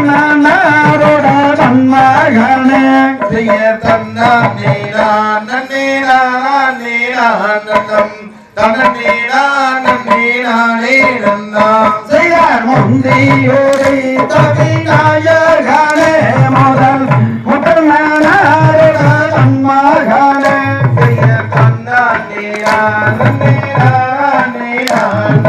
நாரோட தன்மகனே செய்ய தன்னாம் நீரான் நீரான் நீரான் தனநீரான் நீரானே நன்னாம் செய்யார் முந்தியோரை தவிநாயகனே முதல் முட்டநாரோட தன்மகனே செய்ய தன்னாம் நீரான் நீரான் நீரான்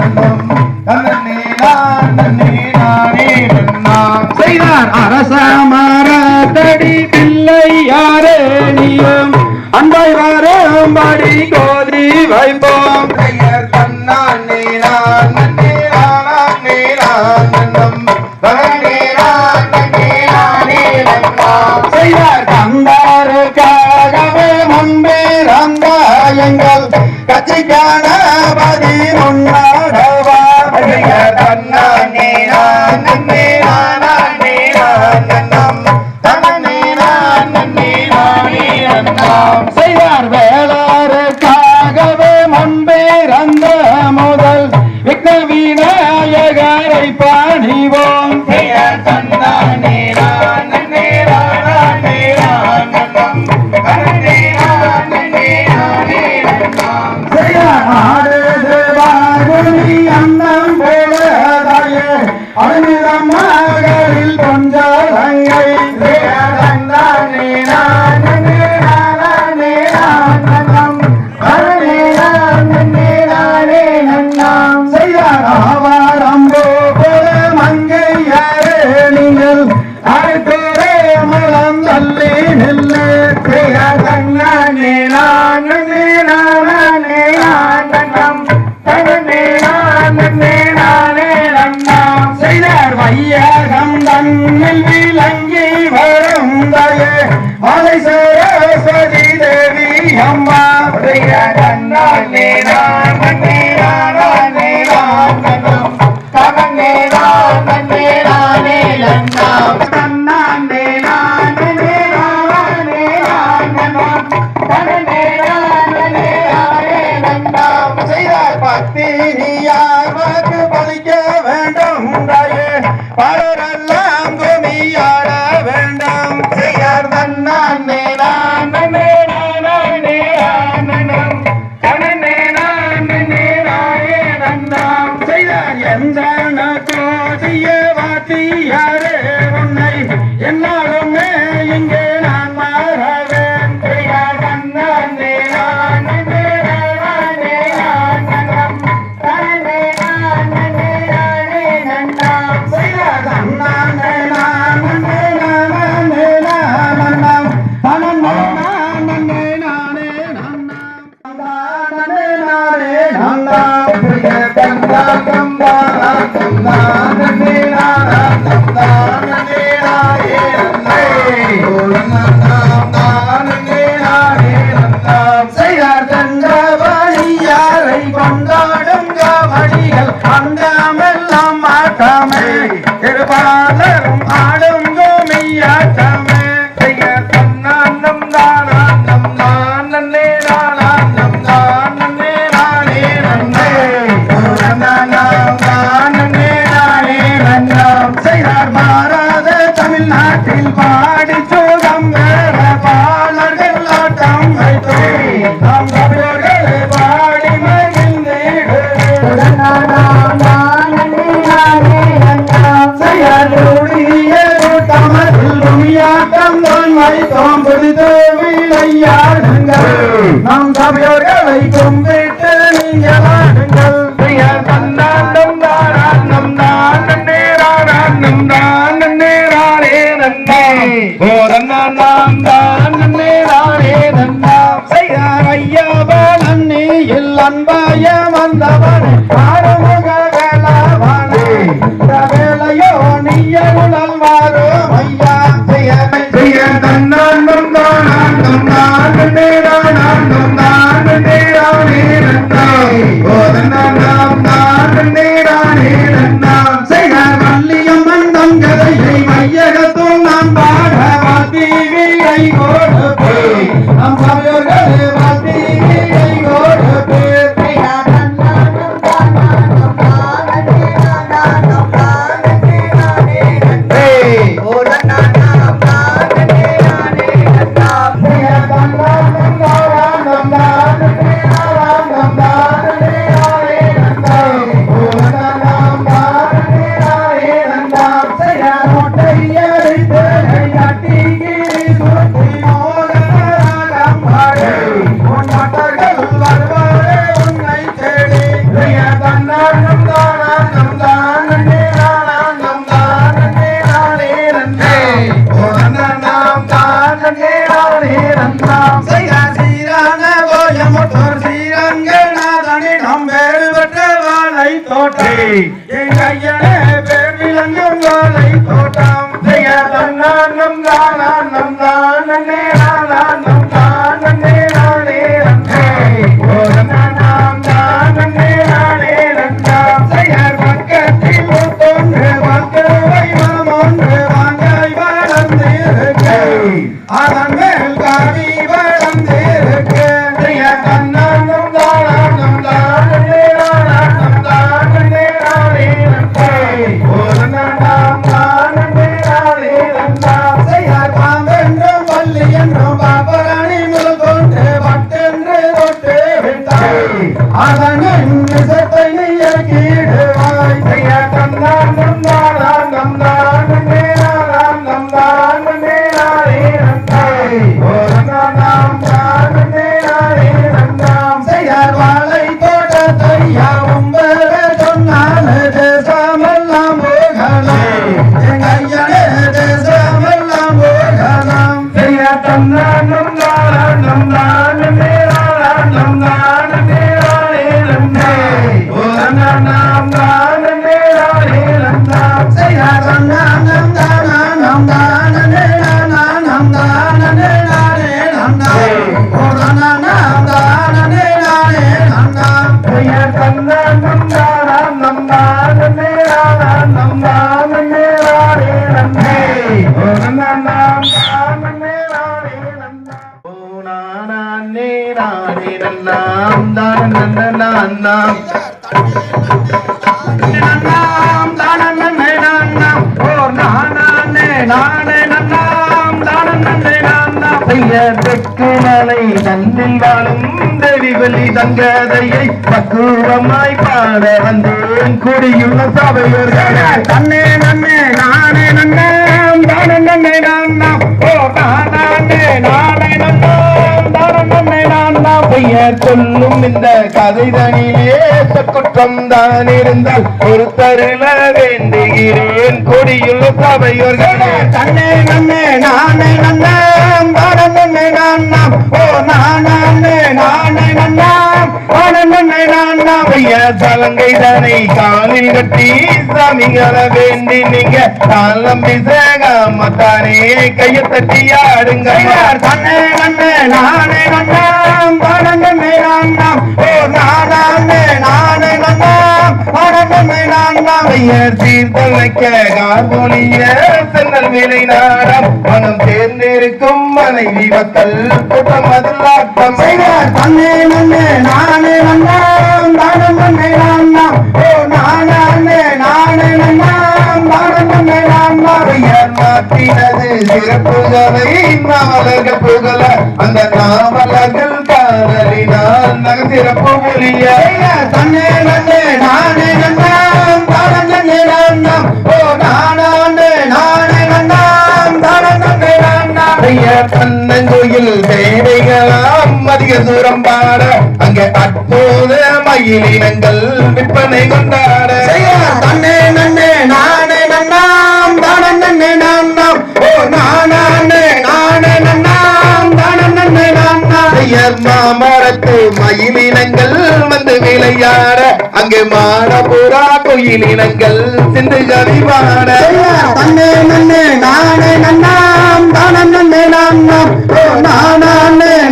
தனநீரான் நீரானே நன்னாம் செய்தார் அரச மரத்தடி பிள்ளை யாரே நீயும் அன்பை வரும்படி கோதி வைப்போம் செய்ய தன்னாம் நீரான் நீரான் நீரான் தனநீரான் நீரானே நன்னாம் செய்தார் கந்தாருக்காகவே முன்பிறந்த எங்கள் கட்சிக்கான பதி முன்னாடவா செய்ய தன்னாம் நீரான் நீரான் நீரான் தனநீரான் நீரானே நன்னாம் செய்தார் வேளாருக்காகவே முன்பிறந்த முதல் விக்ன விநாயகரை பணிவோம் செய்ய தன்னாம் நீரான் நீரான் நீரான் தனநீரான் நீரானே நன்னாம் செய்தார் ஆடுது வாகுனி அன்னம் போலதாயே அருமிதம் மகளில் கொஞ்சலங்கை செய்ய தன்னாம் நீரான் நீரான் நீரான் தனநீரான் நீரானே நன்னாம் செய்தார் ஆவாரம்போ போல மங்கையாரே நீங்கள் அடுத்தோரே மலம் தள்ளி நில்லு செய்ய தன்னாம் நீரான் நீரான் நீரான் தனநீரான் நீரானே நன்னாம் செய்தார் வையகம் தன்னில் விளங்கி வரும் தயே மலை சரஸ்வதி தேவி அம்மா செய்ய தன்னாம் நீரான் நீரான் நீரான் தனநீரான் நீரானே நன்னாம் தன்னாம் நீரான் நீரான் நீரான் தனநீரான் நீரானே நன்னாம் செய்தார் பத்தினியார் வாக்கு பலிக்க வேண்டும் தாயே பலரெல்லாம் குமியாட வேண்டும் செய்ய தன்னாம் நீரான் நீரான் நீரான் தனநீரான் நீரானே நன்னாம் செய்தார் எந்த கோதிய வாத்தியாரே உன்னை என்னாலுமே இங்கே நான் மாறவேன் செய்ய தன்னாம் நீரான் நீரான் நீரான் தனநீரான் நீரானே நன்னாம் செய்தார் தன்னானே நான் நானே செய்தார் தந்தவழியாரை கொண்டாடும் கவடிகள் அந்தமெல்லாம் மாட்டமே இருபாலரும் ஆடும் கோமியாட்டமே செய்ய தன்னாம் நம் தானாம் நம் நான் நன்னே நானாம் நம் நான் நன்னே நானே நன்னே நாம் நான் நன்னே நானே நன்னாம் செய்தார் பாரத தமிழ்நாட்டில் பாடி சோகம் வேற பாலர்கள் ஆட்டம் வைத்தே நாம் தமிழர்களை பாடி மகிழ்ந்தீடு செய்யாருடைய கூட்டமதில் துணியாட்டம் தான் வைத்தோம் புரிது விளையாடுங்கள் நாம் தமிழர்களை கும்பிட்டு நீங்கள் ஆடுங்கள் செய்ய தன்னாம் நம் தானாம் நம் நான் நன்னே நானாம் நம் நான் நன்னே நானே நன்னே ஓ தன்னாம் நாம் தான் நன்னே நானே நன்னாம் செய்தார் ஐயாவன் அன்னியில் அன்பாய வந்தவன் ஆறுமுக வேளாவனே வேலையோ நீயுடல் வாரும் ஐயா செய்ய தன்னாம் நம் தானாம் நம் நான் நன்னே நானாம் நம் நான் நன்னே நானே நன்னே ஓ தன்னாம் நாம் தான் நன்னே நானே நன்னாம் செய்தார் வள்ளியம்மன் தம் கதையை மையகத்தும் நாம் பாட வாத்தீவியை கொடுப்பே நம் தமிழர்களே வாத்தீவியை கொடுப்பே நன்றில் வாழும் தெளிவெளி தங்கதையை பக்குவமாய் பாட வந்தேன் குடியுள்ள சபையோர்களே தன்னே நன்னே நானே நன்னாம் தானே நன்னே நான்னாம் ஓ நானே நானே நன்னாம் தானே நன்னே நான்னாம் பெயர் சொல்லும் இந்த கதைதனிலே குற்றம் தான் இருந்தால் ஒரு தருள வேண்டுகிறேன் குடியுள்ள சபையோர்களே தன்னே நன்னே நானே நன்னாம் தானே நன்னே நான்னாம் ஓ நானே நானே நன்னாம் தானே நன்னே நான்னாம் பெயர் சலங்கை தனை காலில் கட்டி சாமிங்கள வேண்டி நீங்க தாளம் பிசகாமத்தானே கையை தட்டி ஆடுங்க தன்னே நன்னே நானே நன்னாம் தானே நன்னே நான்னாம் ஓ நானே நானே நன்னாம் தானே நன்னே நான்னாம் பெயர் சீர்தலைக்க கார்பொலிய சென்னல் விலை நாடம் மனம் சேர்ந்திருக்கும் மனைவி மக்கள் கூட்டம் அதில் ஆட்டம் தன்னே நன்னே நானே நன்னாம் தானே நன்னே நான்னாம் ஓ நானே நானே நன்னாம் தானே நன்னே நான்னாம் பெயர் மாற்றினது சிறப்புகளை நாவலர்கள் புகழ அந்த நாவலர்கள் காதலினால் நக சிறப்பு மொழிய தன்னே நன்னே நானே நன்னாம் தானே நன்னே நான்னாம் ஓ நானே நானே நன்னாம் தானே நன்னே நான்னாம் பெயர் தன்னங்கோயில் சேவைகளாம் அதிக தூரம் பாட அங்கே அற்புத மயிலினங்கள் விற்பனை கொண்டாட தன்னே நன்னே நானே நன்னாம் தானே நன்னே நான்னாம் ஓ நானே நானே நன்னாம் தானே நன்னே நான்னாம் பெயர் மாமரத்து மயிலினங்கள் வந்து விளையாட அங்கே மாடபுரா கோயிலினங்கள் சிந்து கவி பாட தன்னே நன்னே நானே நன்னாம் தானே நன்னே நான்னாம் ஓ நானே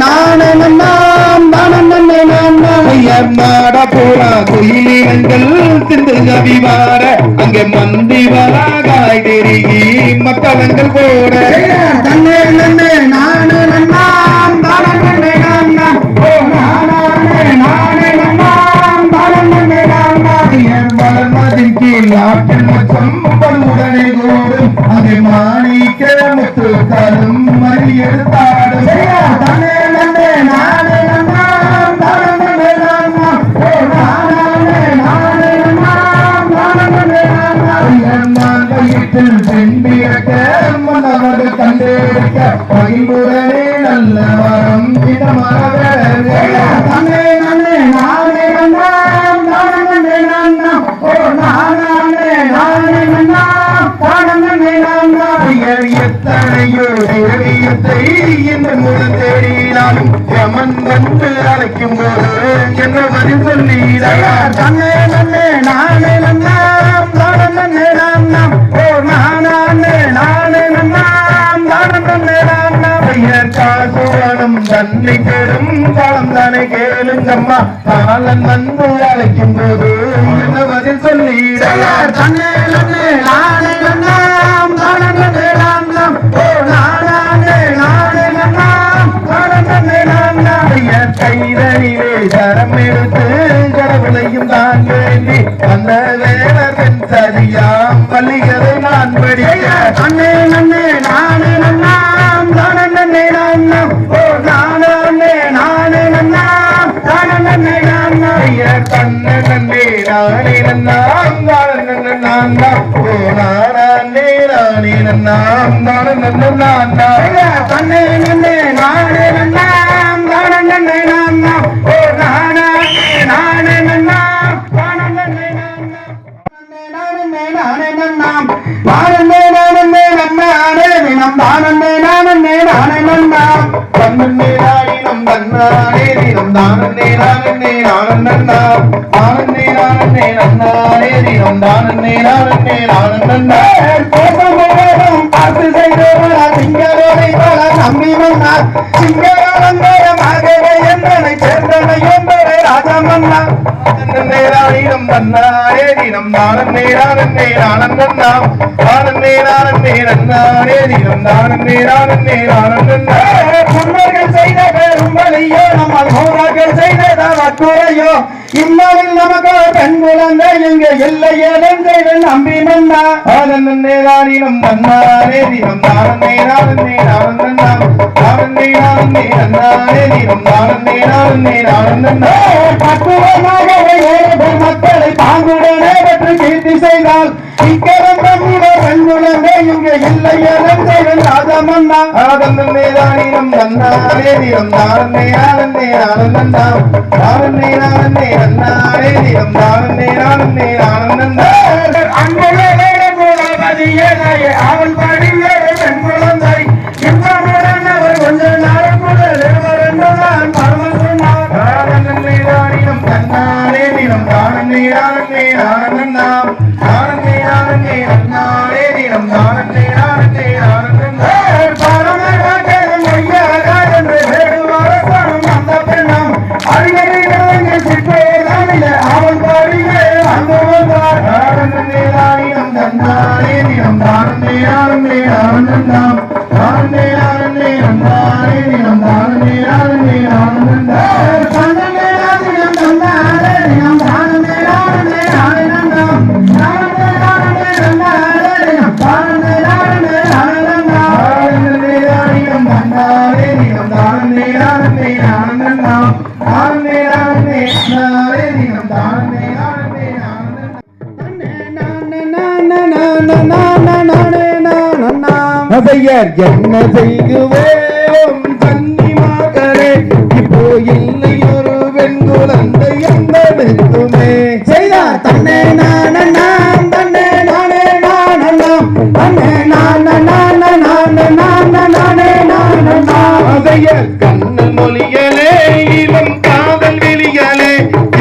நானே நன்னாம் தானே நன்னே நான்னாம் பெயர் மாடபுரா கோயிலினங்கள் சிந்து கவி பாட அங்கே மந்தி வராகாய் திருகி மக்களங்கள் போட தன்னே நன்னே நானே நன்னாம் தானே நன்னே நான்னாம் ஓ நானே நானே நன்னாம் தானே நன்னே நான்னாம் பெயர் வளர்மதின் கீழ் ஆற்றில் மச்சம் படுவுடனே கூடும் அங்கே மாணிக்க முத்து தரும் மறி எடுத்தாடும் தன்னே நன்னே நானே நன்னாம் தானே நன்னே நான்னாம் ஓ நானே நானே நன்னாம் தானே நன்னே நான்னாம் பெயர் மாங்கையில் வயிற்றில் பெண் பிறக்க மன்னவடு கண்டெடுக்க மகிழ்வுடனே நல்ல வரம் இடமாக தன்னே நன்னே நானே நன்னாம் தானே நன்னாம் ஓ நானே நானே நன்னாம் தானே நன்னாம் எத்தனையோ தேடியத்தை என்று முதல் தேடினாலும் யமன் வந்து அழைக்கும் போது என்ன பதில் சொல்லிடாயா தன்னே நன்னே நானே நன்னாம் தானே நன்னாம் ஓ நானே நானே நன்னாம் தானே நன்னாம் காசுவனும் தன்னை கேடும் காலம் தானே கேளுங்கம்மா காலன் வந்து அழைக்கும் போது என்ன பதில் சொல்லிடாயா தன்னே நன்னே நானே நன்னாம் தானே நன்னாம் ஓ நானே நானே நன்னாம் தானே நன்னாம் கைதனிலே சரம் எடுத்து கடவுளையும் தான் வேண்டி அந்த வேலன் சரியாம் பள்ளிகளை நான் படிக்க தன்னே நன்னே நானே நன்னாம் தானே நன்னாம் ஓ நானே நானே நன்னாம் தானே நன்னாம் தன்னை நன்னே நானே நன்னாம் தானே நன்னாம் ஓ நானே நானே நன்னாம் தானே நன்னாம் தன்னே நன்னே நானே நன்னாம் தானே நன்னாம் ஓ நானே நானே நன்னாம் தானே நன்னாம் நானே நானே நன்னானே தினம் தானே நானே நானே நன்னாம் தன்னே நானினம் தன்னானே தினம் தானே நானே நானே நன்னாம் தானே நானே நன்னானே தினம் தானே நானே நானே நன்னாம் கோபமோகம் பார்த்து செய்தவரா சிங்கரோரை பல நம்பி வந்தார் சிங்கரோரங்கோயமாகவே என்பனை சேர்ந்தனை என்பதை ராஜமன்னா தன்னே நானினம் தன்னானே தினம் தானே நானே நானே நன்னாம் தானே நானே நன்னானே தினம் தானே நானே நானே நன்னாம் முன்னோர்கள் செய்த பெரும்பலியோ நம்ம மோதாக்கள் செய்த வக்குறையோ இன்னாவில் நமக்கு பெண் குழந்தை இங்கு இல்லை ஏதும் செய்து நம்பி மன்னா தன்னே நானினம் தன்னானே தினம் தானே நானே நானே நன்னாம் தானே நானே நன்னானே தினம் தானே நானே நானே நன்னாம் பக்குவமாகவே ஏழு மக்களை பாங்குடனே பெற்று கீர்த்தி செய்தால் இக்கரம் நம்முட பெண் குழந்தை இங்கு இல்லை ஏதும் செய்து ராஜமன்னா தன்னே நானினம் தன்னானே தினம் தானே நானே நானே நன்னாம் தானே நானே நன்னானே தினம் தானே நானே நானே நன்னாம் அன்புள்ள குலபதியே அவன் படியே பெண் குழந்தை இன்பமுடன் அவர் கொஞ்ச நாளுக்குள் நான் பரம சொன்னார் தன்னே நானினம் தன்னானே தினம் தானே நானே நானே நன்னாம் தானே நானே நன்னானே தினம் தானே நானே நானே நன்னாம் பரமராஜன் ஐயராஜன் என்று வேடுவார் பணம் அந்த பெண்ணம் அறிஞரை சிற்பேதானில அவன் படியே அங்கு வந்தார் தன்னே நானினம் தன்னானே தினம் தானே நானே நானே நன்னாம் தானே நானே நன்னானே தினம் தானே நானே நானே நன்னாம் தன்னே ராஜினம் தன்னாரே தினம் தானே நானே நானே நன்னாம் தானே நானே நன்னாரே தினம் தானே நானே நானே நன்னாம் தன்னே நானினம் தன்னானே தினம் தானே நானே நானே நன்னாம் தானே நானே நன்னானே தினம் தானே நானே நானே அதையர் என்ன செய்குவோம் கன்னி மகளே இப்போ இல்லை ஒரு பெண் குழந்தை என்பதுமே செய்தார் தன்னை நானண்ணாம் தன்னை நானே நானண்ணாம் தன்னை நானே நானண்ணாம் அதையர் கண்ணல் மொழியலே இளம் காதல் விழியலே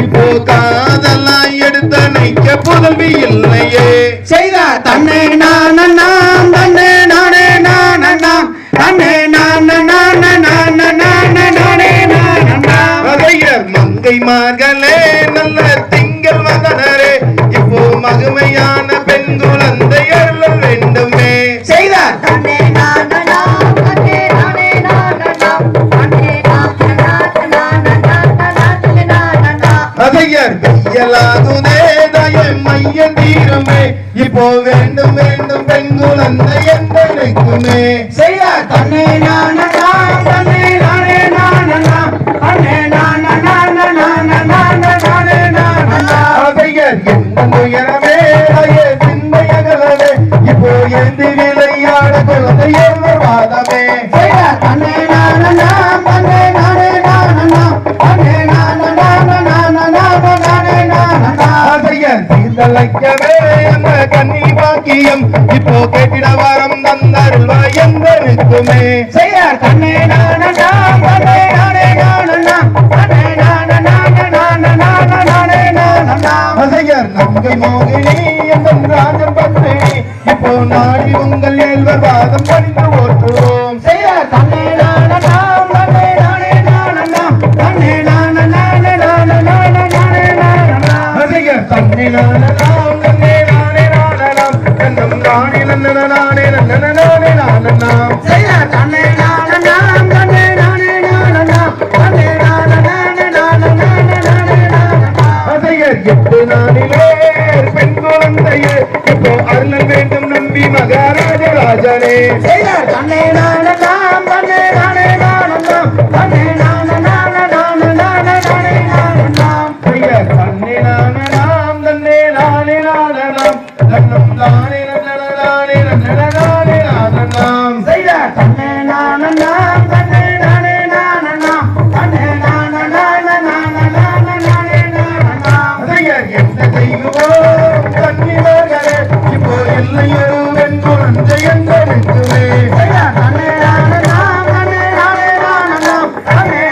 இப்போ காதலாய் எடுத்த நைக்க புதல்வி இல்லையே செய்தார் தன்னை நானண்ணாம் தன்னை நானே நானண்ணாம் தன்னை நானே நானண்ணாம் அதையர் மங்கைமார்களே நல்ல திங்கள் மகனரே இப்போ மகிமையான பெண் குழந்தை அருள் வேண்டுமே செய்தார் தன்னே நானண்ணாம் தன்னே நானே நானண்ணாம் தன்னே நானண்ணாம் அதையர் கையலாகுதே தய மையம் தீருமே இப்போ வேண்டும் வேண்டும் பெண் குழந்தை என்றைக்குமே செய்தார் தன்னை நானண்ணாம் தன்னை நானே நானண்ணாம் தன்னை நானே நானண்ணாம் அதையர் என்ன உயரமே அய சிந்தையகலவே இப்போ எழுந்து விளையாட குழந்தை எழுவர் வாதமே செய்தார் தன்னை நானண்ணாம் தன்னை நானே நானண்ணாம் தன்னை ஆசையர் தீர்ந்தலைக்கவே அந்த கன்னி பாக்கியம் இப்போ கேட்டிட வரம் தந்தருள்வாய் எந்தருக்குமே செய்தார் தன்னை நானண்ணாம் தன்னை நானே நானண்ணாம் தன்னை ஆசையர் நங்கை மோகினி எந்தன் ராஜன் பத்மினி இப்போ நாடி உங்கள் ஏழ்வர் வாதம் பணிந்து ஓட்டுவோம் செய்தார் தன்னை நானண்ணாம் தன்னை நானே நானண்ணாம் தன்னை ஆசையர் தன்னை நானலாம் தன்னை நானே நானலாம் தன்னம் நானே நன்னன நானே நன்னன நானே நானலாம் செய்தார் தன்னை நானண்ணாம் தன்னை நானே நானண்ணாம் தன்னை ஆசையர் 8 நாளிலே பெண் குழந்தையே இப்போ அருள் வேண்டும் நம்பி மகாராஜ ராஜனே செய்தார் தன்னை நானண்ணாம் தன்னை நானே நானண்ணாம் தன்னை ஆசையர் தன்னை நானலாம் தன்னை நானே நானலாம் தன்னம் நானே நன்னன நானே நன்னன நானே நானலாம் செய்தார் தன்னை நானண்ணாம் தன்னை நானே நானண்ணாம் தன்னை ஆசையர் என்ன செய்வோம் கன்னிமகளே இப்போ இல்லையொரு வெண் குழந்தை என்றெடுக்குமே செய்தார் தன்னை நானண்ணாம் தன்னை நானே நானண்ணாம் தன்னை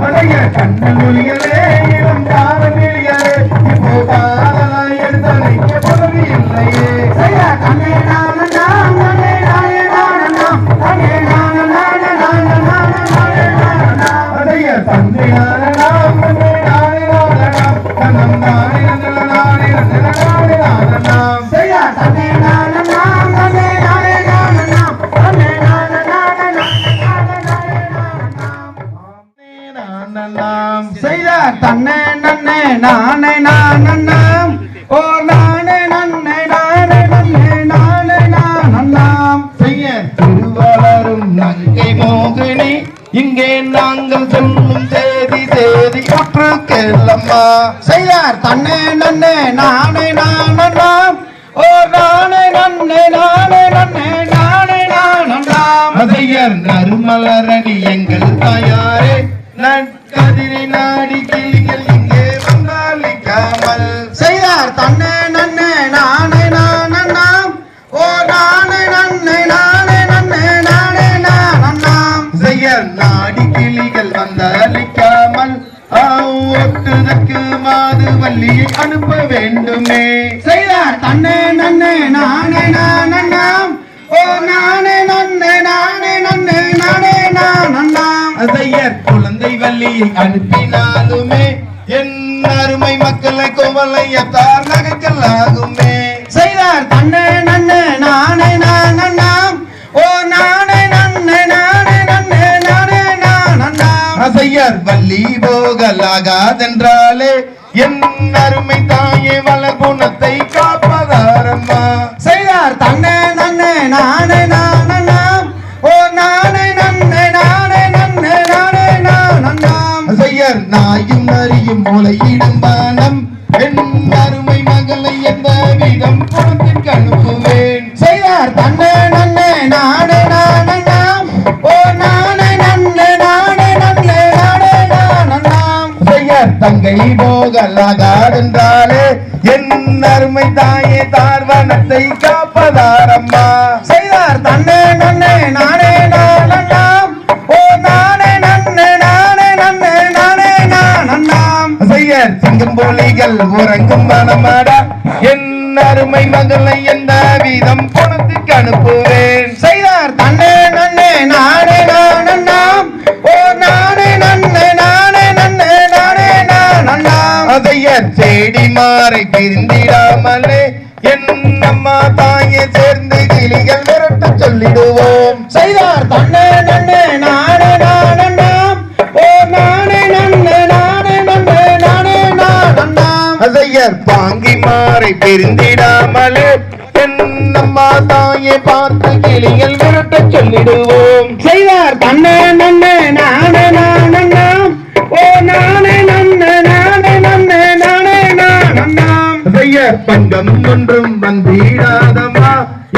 ஆசையர் கண்ணன் மொழிகளே இளம் காதல் மொழிகளே இப்போ காதலாய் எடுத்தனைக்க பதவி இல்லையே செய்தார் தன்னை நானண்ணாம் தன்னை நானே நானண்ணாம் தன்னை ஆசையர் தன்னை நானலாம் தன்னை நானே நானலாம் தன்னம் நானே நன்னன நானே நன்னன நானே நானலாம் செய்தார் தன்னை நானண்ணாம் தன்னை நானே நானண்ணாம் தன்னை நானலாம் செய்தார் தன்னை நன்னை நானே நானண்ணாம் ஓ நானே நன்னை நானே நன்னை நானே நானண்ணாம் செய்ய திருவளரும் நங்கை மோகினி இங்கே நாங்கள் சொல்லும் தேதி உற்று கேளம்மா செய்தார் தன்னை நன்னை நானே நானண்ணாம் ஓ நானே நன்னை நானே நன்னை நானே நானண்ணாம் அதையர் நறுமலரணி எங்கள் தாயாரே நற்கதிரை நாடி கிளிகள் இங்கே வந்தாலிக்காமல் செய்தார் தன்னை நன்னை நானே நானண்ணாம் ஓ நானே நன்னை நானே நன்னை நானே நானண்ணாம் செய்யர் நாடி கிளிகள் வந்தாலிக்காமல் ஒட்டுதற்கு மாது வள்ளியை அனுப்ப வேண்டுமே செய்தார் தன்னை நன்னை நானே நானண்ணாம் ஓ நானே நன்னை நானே நன்னை நானே நானண்ணாம் அதையர் குழந்தை வள்ளியை அனுப்பினாலுமே என் அருமை மக்களை கோவலையத்தார் நகைக்கலாகுமே செய்தார் தன்னை நன்னை நானே நானண்ணாம் ஓ நானே நன்னை நானே நன்னை நானே நானண்ணாம் அசையர் வள்ளி போகலாகாதென்றாலே என் அருமை தாயே வளர் குணத்தை காப்பதாரம்மா செய்தார் தன்னை நன்னை நானே நானண்ணாம் ஓ நானே நன்னை நானே நன்னை நானே நானண்ணாம் அசையர் நாயும் நரியும் முளையிடும் பானம் என் அருமை மகளை எந்த விதம் குணத்திற்கு அனுப்புவேன் செய்தார் தன்னை நன்னை நானே நானண்ணாம் ஓ நானே நன்னை நானே நன்னை நானே நானண்ணாம் அசையர் தங்கை போகலாகாதென்றாலே என் அருமை தாயே தார்வனத்தை காப்பதாரம்மா செய்தார் தன்னை நன்னை நானே நானண்ணாம் ஓ நானே நன்னை நானே நன்னை நானே நானண்ணாம் அசையர் சிங்கம் போலிகள் உறங்கும் மனமாட என் அருமை மகளை எந்த வீதம் பணத்துக்கு அனுப்புவேன் செய்தார் தன்னை நன்னை நானே நானண்ணாம் ஓ நானே நன்னை நானே நன்னை நானே நானண்ணாம் அதையர் செடி மாறை பிரிந்திடாமலே என் அம்மா தாயை சேர்ந்து கிளிகள் விரட்ட சொல்லிடுவோம் செய்தார் தன்னை நன்னை நானே நானண்ணாம் ஓ நானே நன்னை நானே நன்னை நானே நானண்ணாம் அதையர் பாங்கி மாறை பிரிந்திடாமலே என் அம்மா தாயை பார்த்து கிளிகள் விரட்ட சொல்லிடுவோம் செய்தார் தன்னை நன்னை நானே நானண்ணாம் ஓ நானே நன்னை நானே நன்னை நானே நானண்ணாம் அதையர் பங்கம் ஒன்றும் வந்திடாதம்மா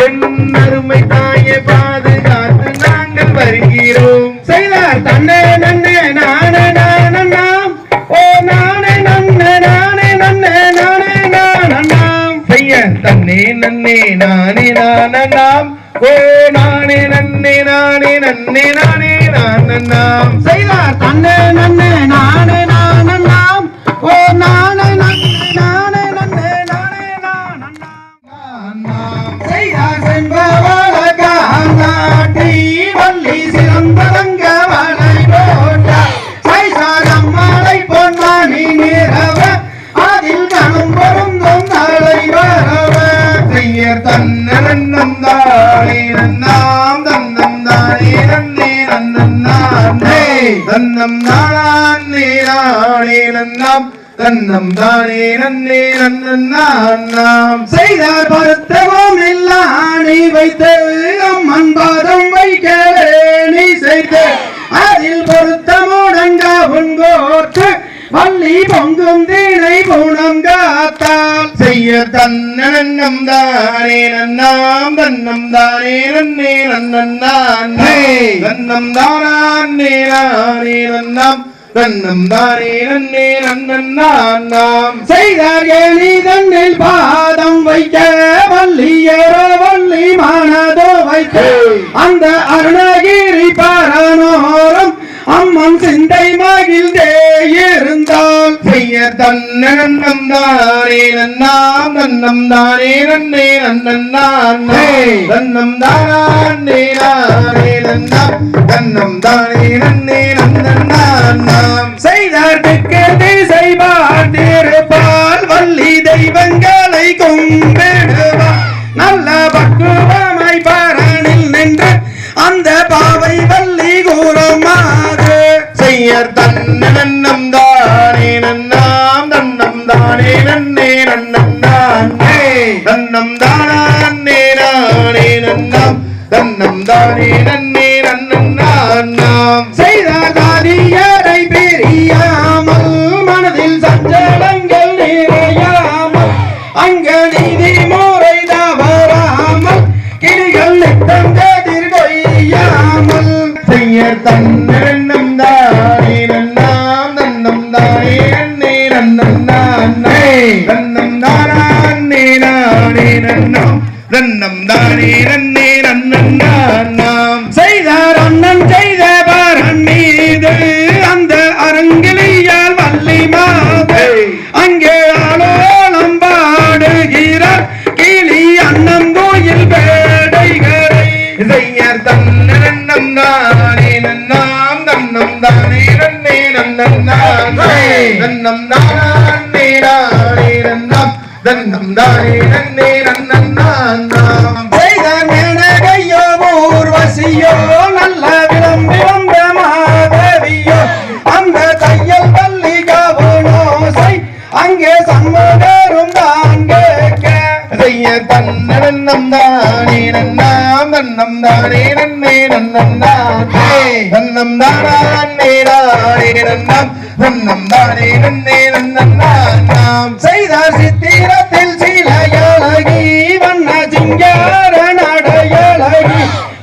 என் அருமை தாயை பாதுகாத்து நாங்கள் வருகிறோம். செய்தார் தன்னே நன்னே நானே நானண்ணாம் ஓ நானே நன்னே நானே நன்னே நானே நானண்ணாம் செய்ய தன்னே நன்னே நானே நானண்ணாம் ஓ நானே நன்னே நானே நன்னே நானே நானண்ணாம். செய்தார் தன்னே நன்னே நானே நானண்ணாம் ஓ நானே நன்னே நானே நன்னே நானே நானண்ணாம் செய்தார் செம்பவள காட்டி வள்ளி சிறந்தரங்க வளை போட்ட சைசாரம் மலை பொன்மணி நிறவ அதில் கணம் பொருந்தும் தலை வரவ செய்ய தன்னம் தானே நன்னாம் தன்னம் தானே நன்னே நன்னே தன்னம் தானே நானே நன்னாம் தன்னம் தானே நன்னே நன்னாம். செய்தார் பருத்தவும் இல்லாணி வைத்து அம்மன் பாதம் வைக்கவே நீ செய்த அதில் பொருத்தமுடங்க உங்கோர்த்து வள்ளி பொங்கும் தீனை பூணம் காத்தால் செய்ய தன்னம் தானே நன்னாம் தன்னம் தானே நன்னே நன்னே தன்னம் தானே நானே நன்னாம் தன்னம் தானே நன்னே நன்னாம். செய்தார் ஏனி தன்னில் பாதம் வைக்க வள்ளியரோ வள்ளி மானதோ வைக்க அந்த அருணகிரி பாரனோரம் அம்மன் சிந்தை மகிழ்ந்தே இருந்தால் செய்ய தன்னம் தானே நன்னாம் தன்னம் தானே நன்னே நன்னே தன்னம் தானே நானே நன்னாம் தன்னம் தானே நன்னே நன்னாம். செய்தார்க்கு திசை பார்த்திருப்பால் வள்ளி தெய்வங்களை கும்பிடுவார் நல்ல பக்குவமாய் பாரனில் நின்று அந்த பாவை வள்ளி கூறமாறு செய்ய தன்னம் தானே நன்னாம் தன்னம் தானே நன்னே நன்னே தன்னம் தானே நானே நன்னாம் தன்னம் தானே நன்னே நன்னாம். செய்தாரியரை பிரியாமல் மனதில் சஞ்சலங்கள் நிறையாமல் அங்க நீதி முறை தவறாமல் கிளிகள் நித்தம் கதிர் கொய்யாமல் செய்ய தன்னம் தானே நன்னாம் தன்னம் தானே நன்னே நன்னே தன்னம் தானே நானே நன்னாம் தன்னம் தானே நன்னே நன்னாம். செய்தார் அண்ணன் செய்த பாரன் மீது அந்த அரங்கிலியால் வள்ளி மாது அங்கே ஆலோலம் பாடுகிறார் கிளி அண்ணம் கோயில் வேடைகளை செய்ய தன்னம் தானே நன்னாம் தன்னம் தானே நன்னே நன்னே தன்னம் தானே நானே நன்னாம் தன்னம் தானே நன்னே நன்னாம். செய்தார் மேனகையோ ஊர்வசியோ நல்ல விளம்பிளம்ப மாதவியோ அந்த தையல் வள்ளி கவுனோசை அங்கே சண்முகரும் தான் கேட்க செய்ய தன்னம் தானே நன்னாம் தன்னம் தானே நன்னே நன்னே தன்னம் தானே நானே நன்னாம் தன்னம் தானே நன்னே நன்னாம். செய்தார் சித்திரத்தில் சிலையழகி வண்ண சிங்கார நடையழகி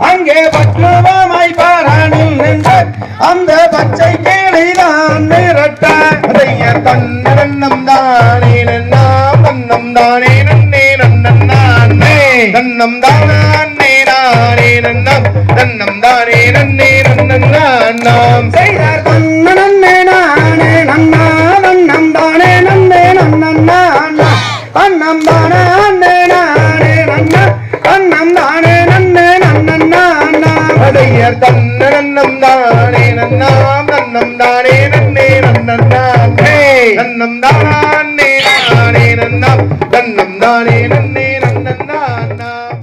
அங்கே பக்குவமாய் பாரனில் நின்று அந்த பச்சை கிளிதான் மிரட்ட செய்ய தன்னம் தானே நன்னாம் தன்னம் தானே நன்னே நன்னே தன்னம் தானே நானே நன்னாம் தன்னம் தானே நன்னே நன்னாம். செய்தார் தன்ன நன்னே நானே நன்னா நன்னம் தானே நன்னே நன்னா தன்னம் தானே நானே நன்னா தன்னம் தானே நன்னே நன்னா செய்ய தன்னம் தானே நன்னாம் தன்னம் தானே நன்னே நன்னே தன்னம் தானே நானே நன்னாம் தன்னம் தானே நன்னே நன்னாம்.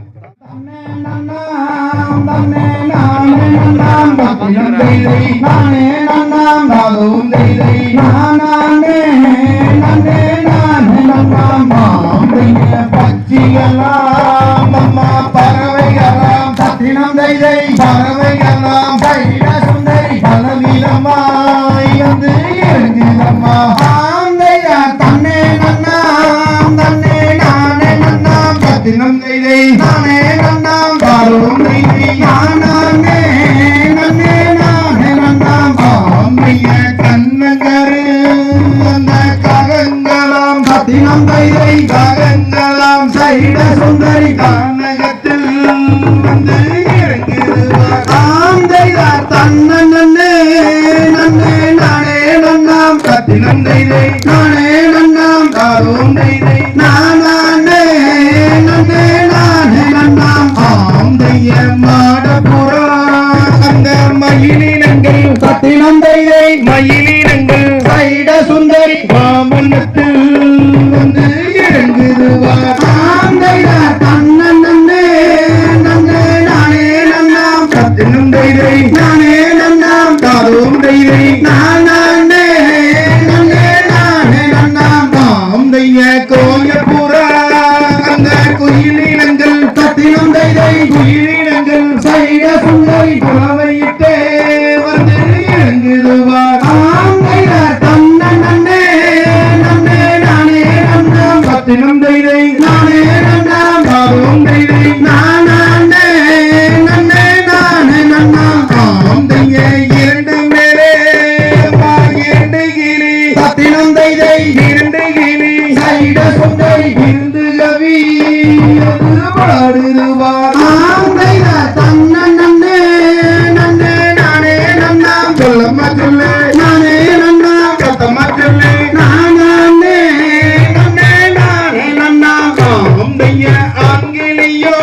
பச்சிகளாம் அம்மா பறவைகளாம் சத்தினம் தைதை பறவைகளாம் கைட சுந்தரி பலவீனமாய் வந்து எழுந்திரம்மா தன்னே நன்னா தன்னே பத்தினம் தைதை நானே நன்னாம் தாரும் தைதை நானே நன்னே நானே நன்னாம் ஆமைய கண்ணகரு அந்த காகங்களாம் பத்தினம் தைதை காகங்களாம் சைட சுந்தரி கானகத்தில் வந்து இறங்குவார் ஆம் தைதார் தன்ன நன்னே நன்னே நானே நன்னாம் பத்தினம் தைதை நானே நன்னாம் தாரும் தைதை நானே நன்னே நானே நன்னாம் ஆந்தைய மாடபுரா அந்த மயிலினங்கள் பத்தினம் தைதை மயிலினங்கள் சைட சுந்தரி வாமனத்தில் வந்து இறங்குவார் ஆம் தைதார் தன்ன நன்னே நன்னே நானே நன்னாம் பத்தினம் தைதை நானே நன்னாம் தாரும் தைதை நானே நன்னே நானே நன்னாம் ஆந்தைய கோயபுரா அந்த குயிலினங்கள் பத்தினம் தைதை குயிலினங்கள் சைட சுந்தரி புறவையிட்டே வந்து இறங்குவார் ஆம் தைதார் தன்ன நன்னே நன்னே நானே நன்னாம் பத்தினம் தைதை நானே நன்னாம் தாரும் தைதை நானே நன்னே நானே நன்னாம் ஆந்தைய இரண்டு மேலே இரண்டு கிளி பத்தினம் தைதை இரண்டு கிளி சைட சுந்தரி இருந்து கவி அது பாடுவார் ஆம் தைதார் தன்ன நன்னே நன்னே நானே நன்னாம் சொல்லம்மா சொல்லு நானே நன்னாம் சத்தம்மா சொல்லு நானே நன்னே நானே நன்னாம் ஆந்தைய ஆங்கிலியோ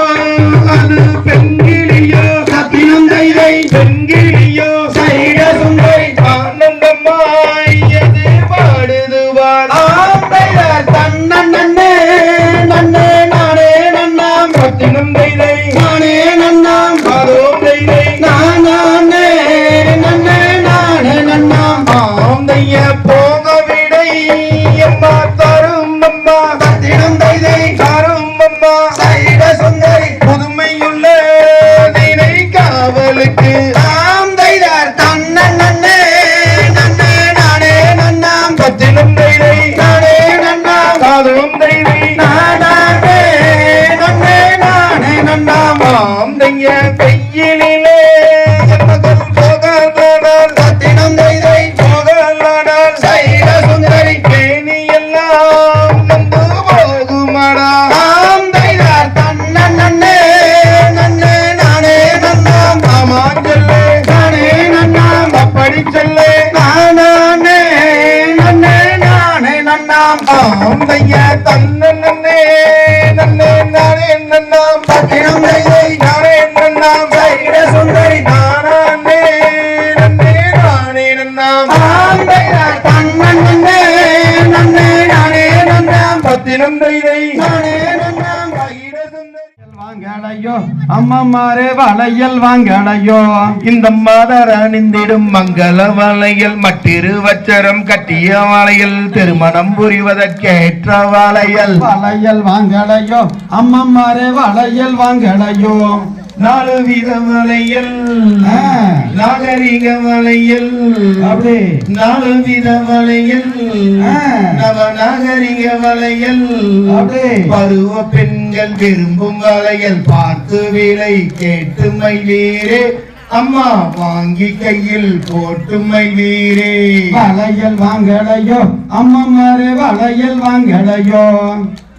அது பெண்கிளியோ பத்தினம் தைதை பெண்கிளியோ சைட சுந்தரி ஆனந்தமாய் அது பாடுவார் ஆம் தைதார் தன்ன நன்னே நன்னே நானே நன்னாம் பத்தினம் தைதை நானே நன்னாம் தாரும் தைதை நானே நன்னே நானே நன்னாம் ஆந்தைய போக விடை அம்மா தரும் அம்மா பத்தினம் தைதை தரும் அம்மா சைட சுந்தரி புதுமையுள்ள தினை காவலுக்கு ஆம் தைதார் தன்ன நன்னே நன்னே நானே நன்னாம் பத்தினம் தைதை நானே நன்னாம் தாரும் தைதை நானே நன்னே நானே நன்னாம் ஆந்தைய கையிலே மகள் போகலானால் பத்தினம் தைதை போகலானால் சைட சுந்தரி கேணி எல்லாம் வந்து போகுமாடா ஆம் தைதார் தன்ன நன்னே நன்னே நானே நன்னாம் ஆமாஞ்சொல்லே நானே நன்னாம் அப்படி சொல்லே நானே நன்னே நானே நன்னாம் ஆந்தைய தன்ன நன்னே நன்னே நானே நன்னாம் பத்தினம் தைதை நானே நன்னாம் சைட சுந்தரி நானே நன்னே நானே நன்னாம் ஆம் தைதார் தன்ன நன்னே நன்னே நானே நன்னாம் பத்தினம் தைதை நானே நன்னாம் பகிர சுந்தரி வாங்கலையோ அம்மம்மாரே வளையல் வாங்கலையோ இந்த மாதர் அணிந்திடும் மங்கள வளையல் மட்டிரு வச்சரம் கட்டிய வளையல் திருமணம் புரிவதற்கேற்ற வளையல் வளையல் வாங்கலையோ அம்மம்மாரே வளையல் வாங்கலையோ நாலு வித வளையல் ஆ. நாகரிக வளையல் அப்படி நாலு வித வளையல் ஆ. நவநாகரிக வளையல் அப்படி பருவ பெண்கள் விரும்பும் வளையல் பார்த்து விலை கேட்டு மயிலீரே அம்மா வாங்கி கையில் போட்டு மயிலீரே வளையல் வாங்கலையோ அம்மம்மாரே வளையல் வாங்கலையோ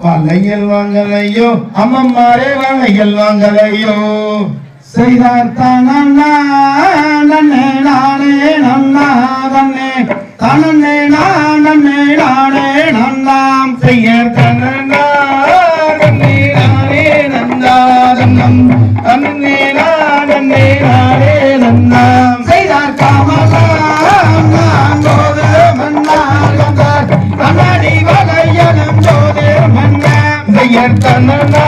வளையல் வாங்கலையோ அம்மம்மாரே வளையல் வாங்கலையோ செய்தார் தானே நன்னே நானே நன்னா தன்னே தனன்னே நானே நானே நன்னாம் செய்யர் தனனா நன்னே நானே நன்னாதன்னம் நன்னே நானே நானே நன்னாம் செய்தார் காமலாம் நான் போது மன்னால் வந்தார் கண்ணாடி வளையலும் போது மன்னம் செய்யர் தனனா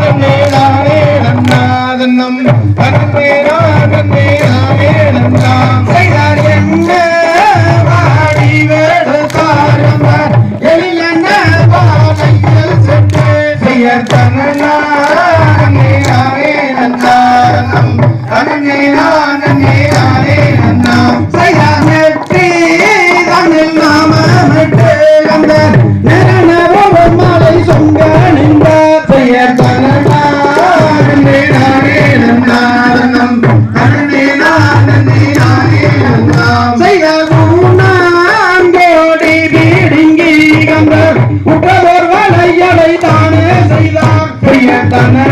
நன்னே நானே நன்னாதன்னம் நன்னே நானே நன்னாம் செய்தார் என்ன வாடி வேடு தாரம்பர் எழிலென்ன பாதையில் தன்னே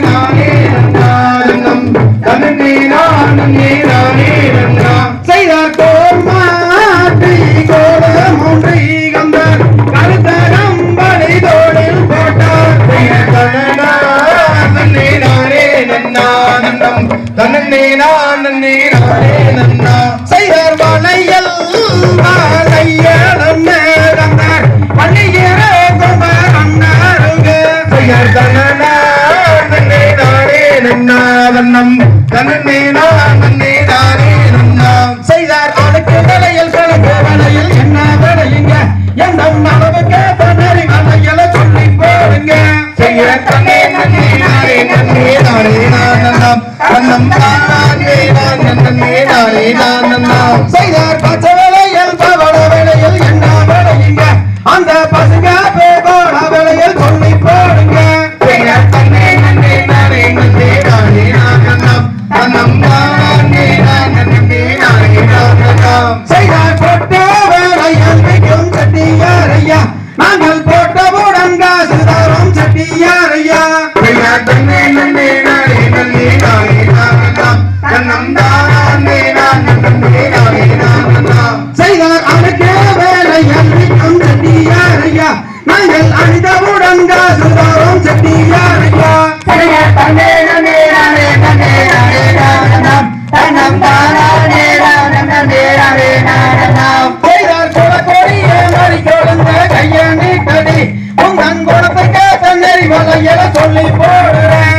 நானே நன்னாதனம் தன்னே நானே நன்னா செய்தார் கோர்மாட்டி கோடு மூன்றி கந்தார் கருத்தரம் படை தோளில் போட்டார் தன்னே நானே நன்னாதனம் தன்னே நானே நன்னா செய்தார் வளையல் வாழையலம் நேரந்தார் பள்ளியர குமர் அண்ணருங்க தன்னே நானே நன்னாதனம் தன்னே நானே நன்னா செய்தார் அடுக்கு வளையல் கணக்கு வளையல் என்ன வளையுங்க எந்த அளவுக்கு தன்னறி வளையல சொல்லி போடுங்க செய்ய தன்னே நானே நானம் தன்னம் தானே நானே செய்தார் பச்சை வளையல் பவள வளையல் என்ன வளையுங்க அந்த பசுங்க பேகோட வளையல் சொல்லி போடுங்க செய்ய தன்னே நானே நானம் தன்னம் தானே நானம் செய்தார் போட்ட வளையல் வைக்கும் சட்டியாரையா நாங்கள் போட்டவுடன் காசு தரும் சட்டியாரையா செய்ய தன்னே நானம் தன்னம் தானே நானம் செய்தார் அடுக்கே வேலையல் வைக்கும் சட்டியாரையா நாங்கள் அணிந்தவுடன் காசு தரும் சட்டியாரையா செய்தார் கொடிய மறி கொடுங்க கைய நீட்டடி உங்கன் குணத்துக்கு தன்னறி வலையல சொல்லி போடுறேன்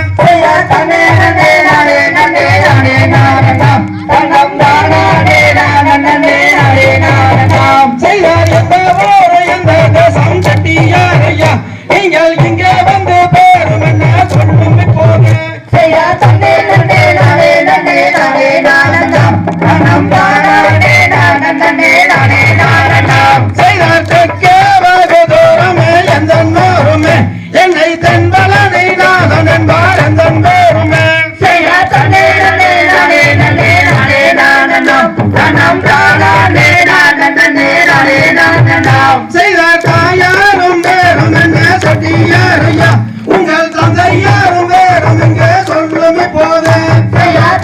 செய்தார் எந்த ஊரு எந்த தேசம் சட்டியாரையா நீங்கள் இங்கே வந்து பேரும் என்ன சொல்லும் இப்போது செய்தார் தெற்கே வெகு தூரமே எந்த நோருமே என்னை தென்பலனை நாதன் என்பார் எந்த பேருமே செய்தார் தாயாரும் வேறும் என்ன சட்டியாரையா உங்கள் தந்தையாரும் வேறும் எங்கே சொல்லும் இப்போது செய்தார்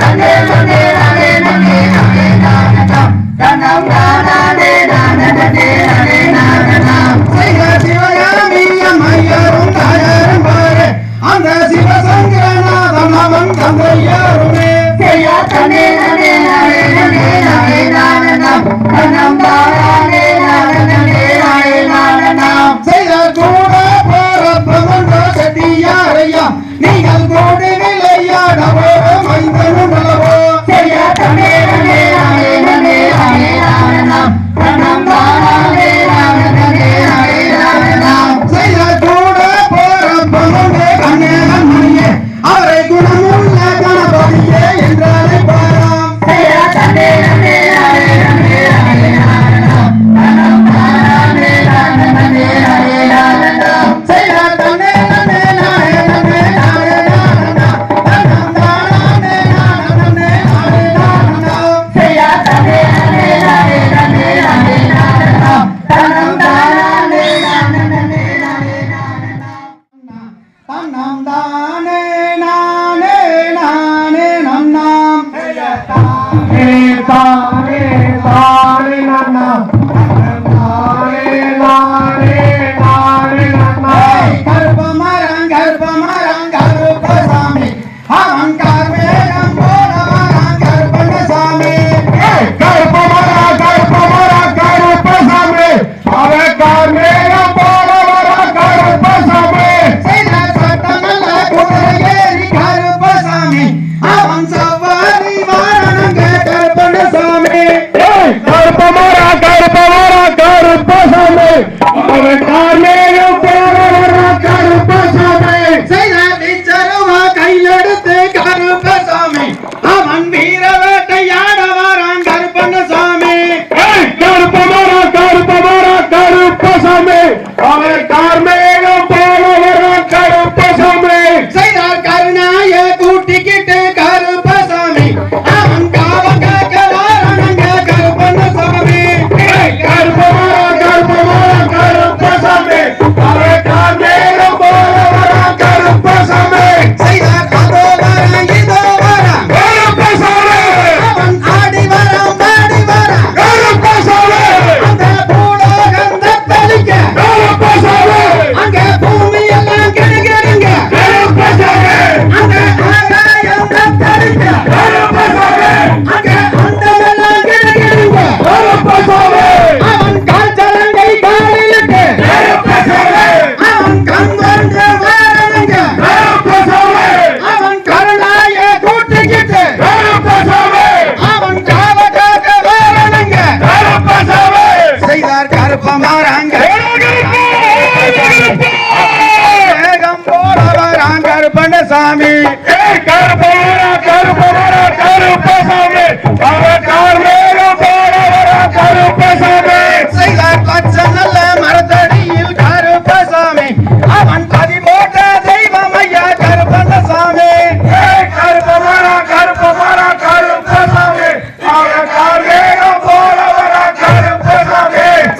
சிவகாமி அம்மையாரும் தாயாரும் பாரு அந்த சிவசங்கரநாதன் அவன் தந்தையாருமே செய்தார் கூட போறப்பவன் சட்டியாரையா நீங்கள் கோடி விளையாடவோ மைந்தனும் அல்லவோ செய்தார் கூட போறப்பவன் கண்ணேகன் மணியே அவரை குணமுள்ள கணபதியே என்றாலே பாராம் செய்தார் தன்னே நானே நானே நானே நானே நானே நானே தன்னம் தானே நானே நானே நன்னாம் தானே தானே நன்னாம் தானே நானே நன்னாம் கருப்பமரம் கருப்பசாமி அவன் கார்மேகம் போல வரான் கருப்பண்ணசாமி கருப்பசாமி அவன் கார்மேகம் போல வர கருப்பசாமி செய்த சட்டமல்ல குதிரைய சாமி கருப்பசாமி செய்தார் பச்சை நல்ல மரத்தடியில் கருப்பசாமி அவன் பதி போட்ட தெய்வம் ஐயா கருப்பசாமி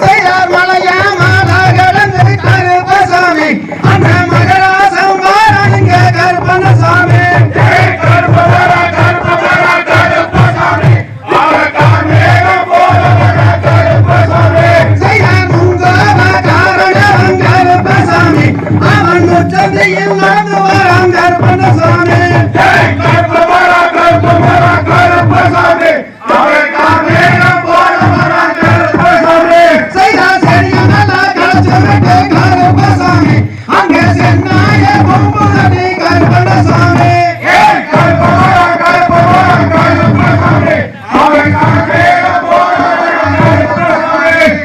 செய்தார் மலையா மாலா கடந்து கருப்பசாமி அந்த மகராசம் வாரங்க கருப்பசாமி செய்தார் முங்கோப காரணம் கருப்பசாமி அவன் முற்றத்தையில் நடந்து வரான் கருப்பசாமி செய்தார் செடியனல கலச்சுவிட்டு கருப்பசாமி அங்கே சென்னாய பொம்புதடி கருப்பசாமி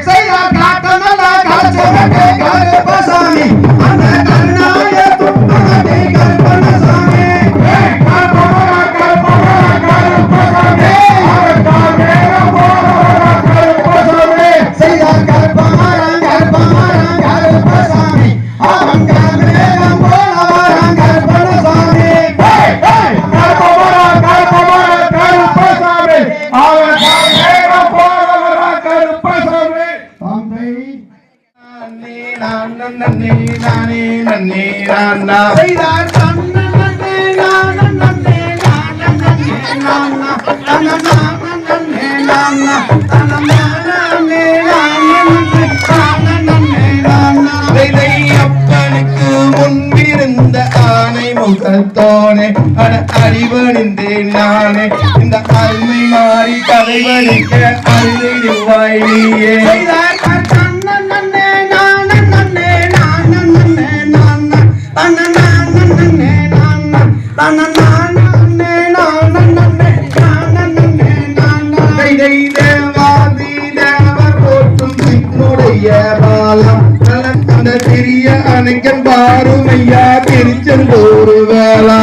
செய்தார் காட்டனல கலச்சுவிட்டு கருப்பசாமி அந்த கருணாய பொம்புதடி கருப்பசாமி செய்தார் கருப்பமரம் கருப்பசாமி அவன் கருமேகம் போல வரான் கருப்பசாமி செய்தார் தன்னே நானே அப்பனுக்கு முன்பிருந்த ஆணை முகத்தோனே அறிவணிந்தேன் நானே இந்த அருமை மாறி கதைவழிக்க அருளிடுவாய் நீயே சிறிய அணைக்கன் பாருமையா திருச்செந்தூர் வேளா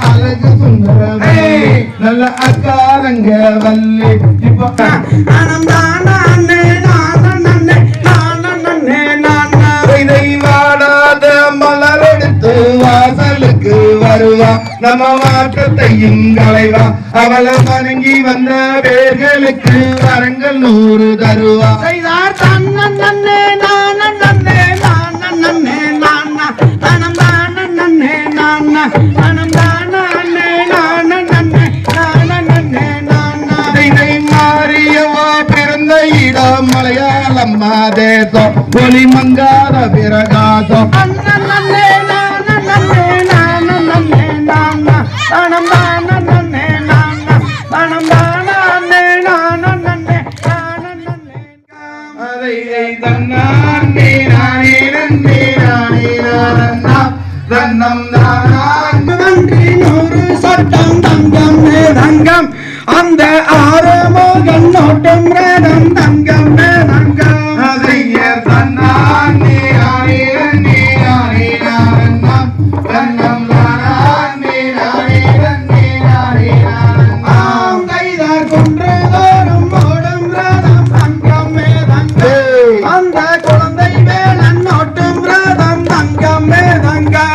அழகு சுந்தரமே நல்ல அக்காரங்க வல்லி இப்போ வாடாத மலர் எடுத்து வாசலுக்கு வருவா நம்ம மாற்றத்தையும் களைவா அவளை வணங்கி வந்த பேர்களுக்கு வரங்கள் 100 தருவா செய்தார் தன்னே மாறியவா பிறந்த இடம் மலையாளம் தேசம் ஒளி மங்காத பிரகாசம் சட்டம் தங்கம் தங்கம் அந்த ஆறுமுகன் நோட்டும் ரதம் தங்கம் தங்கம் கைதார் கொன்று தோறும் ஓடும் ரதம் தங்கம் தங்கம் அந்த குழந்தை வேலன் நோட்டும் ரதம் தங்கம் தங்கம்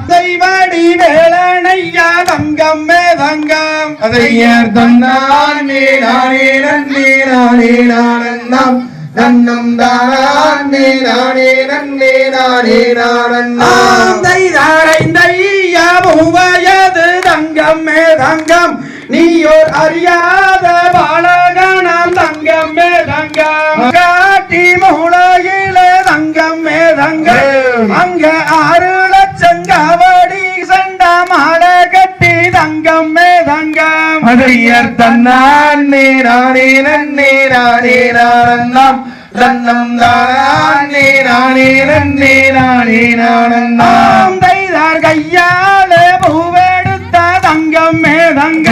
தெய்வடி வேலனையா தங்கம் தங்கம் அதையர் தன்னானே நானே நன்னே நானே நானந்தம் நன்னம் தானே நானே நன்னே நானே நானந்தம் தையா மூவயது தங்கம் தங்கம் நீயோர் அறியாத பாலகணம் தங்கம் தங்கம் காட்டி மூளையில தங்கம் தங்கம் அங்க 6 லட்சம் காவடி சண்டா மாலை கட்டி தங்கம் தங்கம் அதையர் தன்னானே நானே நன்னே நானே நானந்தம் தன்னம் தானே நானே நானே நன்னே நானே நானண்ணா நாம் தைதார் கையாலே பூவெடுத்த தங்கம் மேதங்க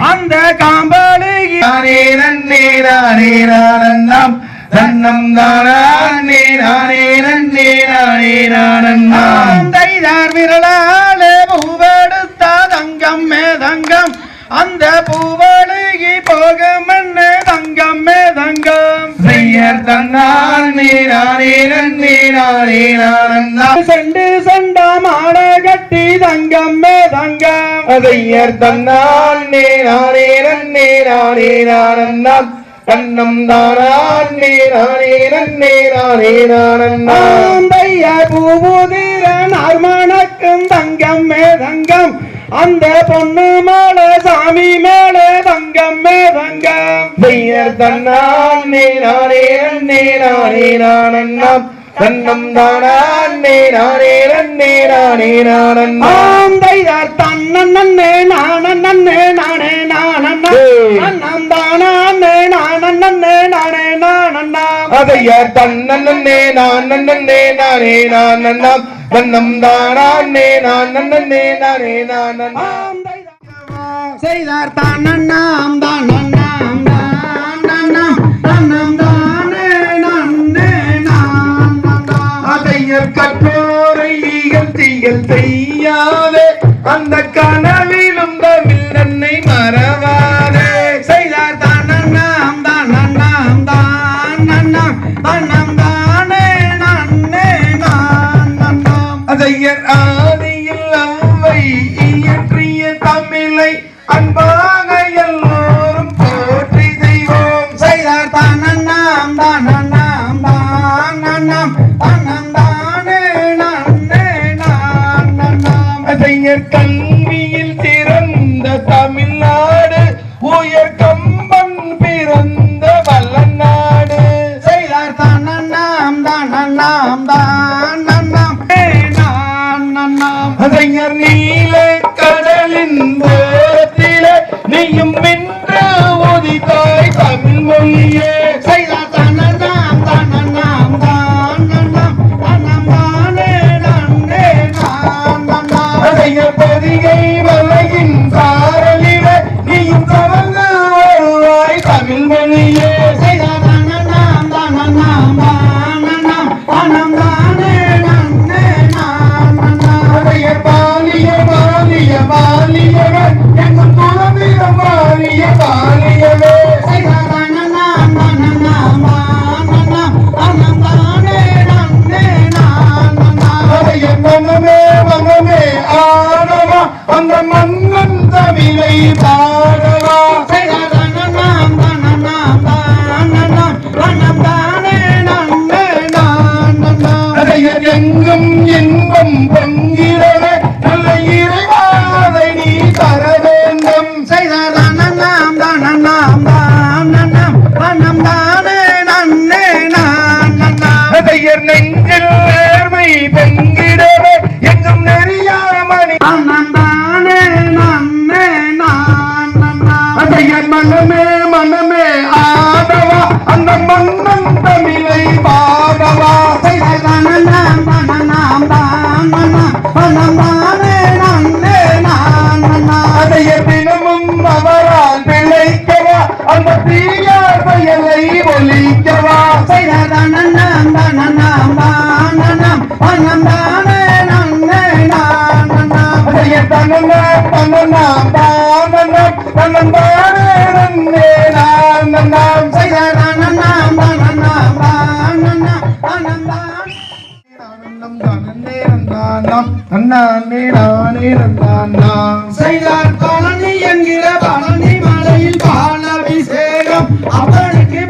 அந்த காம்பழுகி நானே நன்னே நானே நானண்ணாம் தன்னம் தானே நானே நன்னே நானே நானண்ணா நாம் தைதார் விரலாலே பூவெடுத்த தங்கம் மேதங்கம் அந்த பூவழுகி போகும் என்ன தங்கம் மேதங்கம் செய்யர் தன்னானே நானே நன்னே நானே நானண்ணா செண்டு செண்டா மாட கட்டி தங்கம் மேதங்கம் அதையர் தன்னானே நானே நன்னே நானே நானண்ணாம் தன்னம் தானே நானே நன்னே நானே நானண்ணா தையார் பூபுதிர நார்மணக்கும் தங்கம் மேதங்கம் அந்த பொண்ணு மேல சாமி மேல தங்கம் மேதங்கம் செய்யர் தன்னானே நானே நன்னே நானே நானண்ணாம் தன்னம் தானே நானே நன்னே நானே நானண்ணா தையார் தன்னே நானே நானே நானண்ணா அண்ணம் தானே நானே நானே நானண்ணா அதையர் தன்னே நானே நானே நானண்ணாம் தன்னம் தானே நானே நானே நானண்ணா செய்தார் தானண்ணாம் தானண்ணாம் தானண்ணாம் தன்னம் தானே நன்னே நானண்ணாம் அதையர் கற்றோரை இகழ்ச்சிகள் செய்யாதே அந்த கனவிலும் தமிழ் நன்னை மறவாதே செய்தார் தானண்ணாம் தானண்ணாம் தானண்ணாம் தன்னம் தானே நன்னே நானண்ணாம் அதையர் ஆதியில் அவ்வை இயற்றிய தமிழை அன்பாக எல்லோரும் போற்றி செய்வோம் செய்தார் தானண்ணாம் தானண்ணாம் தானண்ணாம் தன்னம் தானே நன்னே நானண்ணாம் அதையர் கல்வியில் சிறந்த தமிழ்நாடு உயர் கம்பன் பிறந்த வல்லநாடு செய்தார் தானண்ணாம் தானண்ணாம் தானண்ணாம் நானண்ணாம் அதையர் நீல கடலின் ஓரத்திலே நீயும் வென்று உதித்தாய் தமிழ் மொழியே செய்தார் தானண்ணாம் தானண்ணாம் தானண்ணாம் தன்னம் தானே நன்னே நானண்ணாம் அதையர் பதிகை மலையின் சாரலிலே நீயும் தவழ்ந்து வருவாய் தமிழ் மொழியே செய்தார் தானண்ணாம் தானண்ணாம் தானண்ணாம் தன்னம் தானே நன்னே நானண்ணாம் அதையர் பாலிய பாலிய பாலியவே எங்கும் துறந்திட பாலிய பாலியவே செய்தார் தானண்ணாம் தானண்ணாம் தானண்ணாம் தன்னம் தானே நன்னே நானண்ணாம் அதையர் மனமே மனமே ஆடவா அந்த மன்னன் தமிழை பாடவா செய்தார் தானண்ணாம் தானண்ணாம் தானண்ணாம் தன்னம் தானே நன்னே நானண்ணாம் அதையர் எங்கும் இன்பம் பொங்கிடவே நல்ல இறைவாதை நீ தர வேண்டும் செய்தார் தானண்ணாம் தானண்ணாம் தானண்ணாம் தன்னம் தானே நன்னே நானண்ணாம் அதையர் நெஞ்சில் நேர்மை பொங்கிடவே எங்கும் நெறியாமணி தன்னம் தானே நன்னே நானண்ணாம் அதையர் மனமே மனமே ஆடவா அந்த மன்னன் தமிழை பாடவா செய்தார் தானண்ணாம் தானண்ணாம் தானண்ணாம் தன்னம் தானே நன்னே நானண்ணாம் அதையர் தினமும் அவரால் பிழைக்கவா அந்த தீயார் செயலை ஒழிக்கவா செய்தார் தானண்ணாம் தானண்ணாம் தானண்ணாம் தன்னம் தானே நன்னே நானண்ணாம் அதையர் தன்னனாம் தன்னனாம் தானனாம் தன்னந்தானே நன்னே நானனாம் செய்தார் தானண்ணாம் தானண்ணாம் தானண்ணாம் தன்னம் தானே செய்தார் பழனி என்கிற பழனி மலையில் பால் அபிஷேகம் அவனுக்கு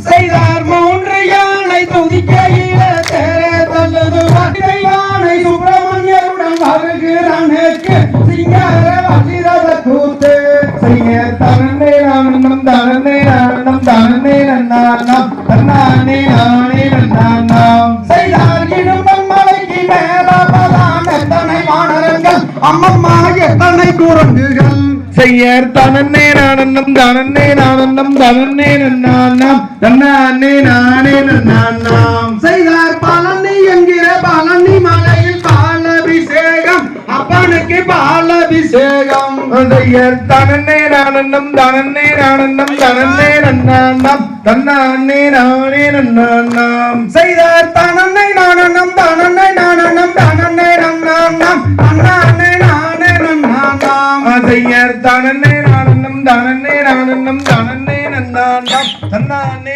செய்தார் மூன்று யானை துதிக்கையில தேரே தள்ளுது வட்டை யானை சுப்பிரமணியருடன் வருகிறானுக்கு சிங்கார வள்ளிரத கூத்து செய்தார் இடும்பன் மலைக்கு மேல பலாம் எத்தனை மாணவர்கள் அம்மம்மா எத்தனை குரங்குகள் செய்யர் தனன்னே நானன்னம் தானன்னே நானன்னம் தானன்னே நன்னானாம் தன்னானே நானே நன்னானாம் செய்தார் பழனி என்கிற பழனி மலையில் பாலபிஷேகம் அப்பனுக்கு பாலபிஷேகம் செய்யர் தனன்னே நானன்னம் தானன்னே நானன்னம் தானன்னே நன்னானாம் தன்னானே நானே நன்னானாம் செய்தார் தனன்னை நானனம் தனன்னை நானனம் தனன்னை நன்னாம் அண்ணானே நானே நன்னாம் செய்யர் தனன்னே நானன்னம் தானன்னே நானன்னம் தானன்னே நன்னானாம் தன்னானே